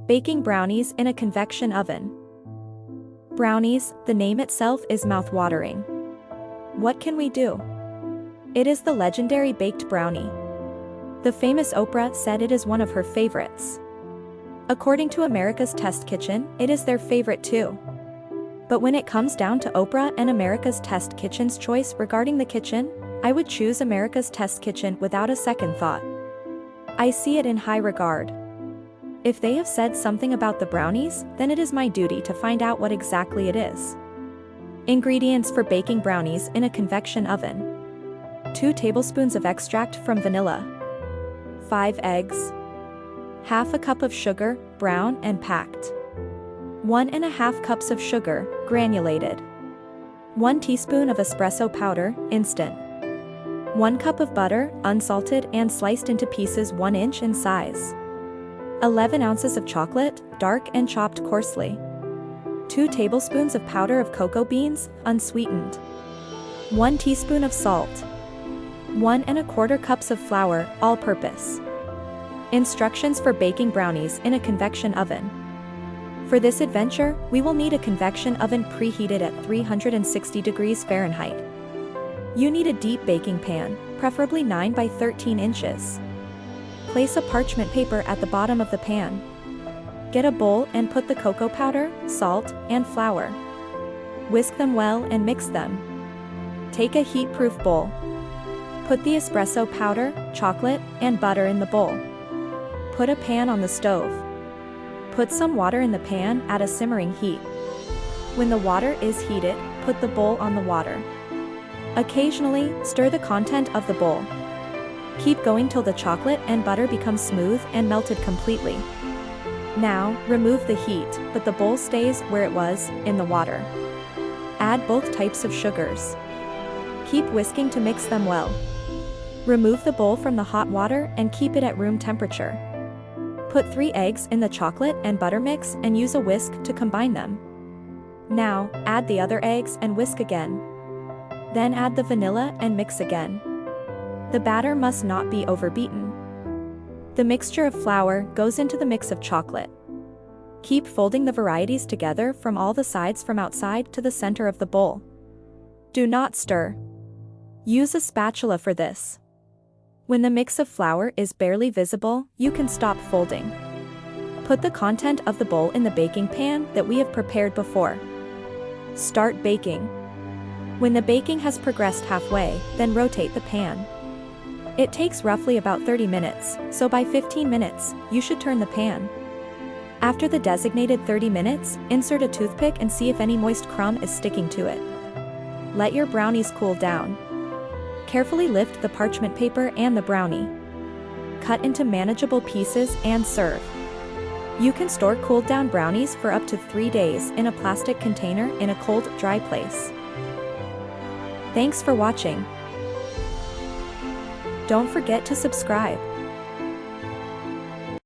Baking brownies in a convection oven. Brownies, the name itself is mouth-watering. What can we do? It is the legendary baked brownie. The famous Oprah said it is one of her favorites. According to America's Test Kitchen, it is their favorite too. But when it comes down to Oprah and America's Test Kitchen's choice regarding the kitchen, I would choose America's Test Kitchen without a second thought. I see it in high regard. If they have said something about the brownies, then it is my duty to find out what exactly it is. Ingredients for baking brownies in a convection oven. 2 tablespoons of extract from vanilla. 5 eggs. Half a cup of sugar, brown and packed. 1½ cups of sugar, granulated. 1 teaspoon of espresso powder, instant. 1 cup of butter, unsalted and sliced into pieces 1 inch in size. 11 ounces of chocolate, dark and chopped coarsely. 2 tablespoons of powder of cocoa beans, unsweetened. 1 teaspoon of salt. 1¼ cups of flour, all-purpose. Instructions for baking brownies in a convection oven. For this adventure, we will need a convection oven preheated at 360 degrees Fahrenheit. You need a deep baking pan, preferably 9 by 13 inches. Place a parchment paper at the bottom of the pan. Get a bowl and put the cocoa powder, salt, and flour. Whisk them well and mix them. Take a heat-proof bowl. Put the espresso powder, chocolate, and butter in the bowl. Put a pan on the stove. Put some water in the pan at a simmering heat. When the water is heated, put the bowl on the water. Occasionally, stir the content of the bowl. Keep going till the chocolate and butter become smooth and melted completely. Now, remove the heat, but the bowl stays where it was, in the water. Add both types of sugars. Keep whisking to mix them well. Remove the bowl from the hot water and keep it at room temperature. Put 3 eggs in the chocolate and butter mix and use a whisk to combine them. Now, add the other eggs and whisk again. Then add the vanilla and mix again. The batter must not be overbeaten. The mixture of flour goes into the mix of chocolate. Keep folding the varieties together from all the sides from outside to the center of the bowl. Do not stir. Use a spatula for this. When the mix of flour is barely visible, you can stop folding. Put the content of the bowl in the baking pan that we have prepared before. Start baking. When the baking has progressed halfway, then rotate the pan. It takes roughly about 30 minutes, so by 15 minutes, you should turn the pan. After the designated 30 minutes, insert a toothpick and see if any moist crumb is sticking to it. Let your brownies cool down. Carefully lift the parchment paper and the brownie. Cut into manageable pieces and serve. You can store cooled down brownies for up to 3 days in a plastic container in a cold, dry place. Thanks for watching. Don't forget to subscribe.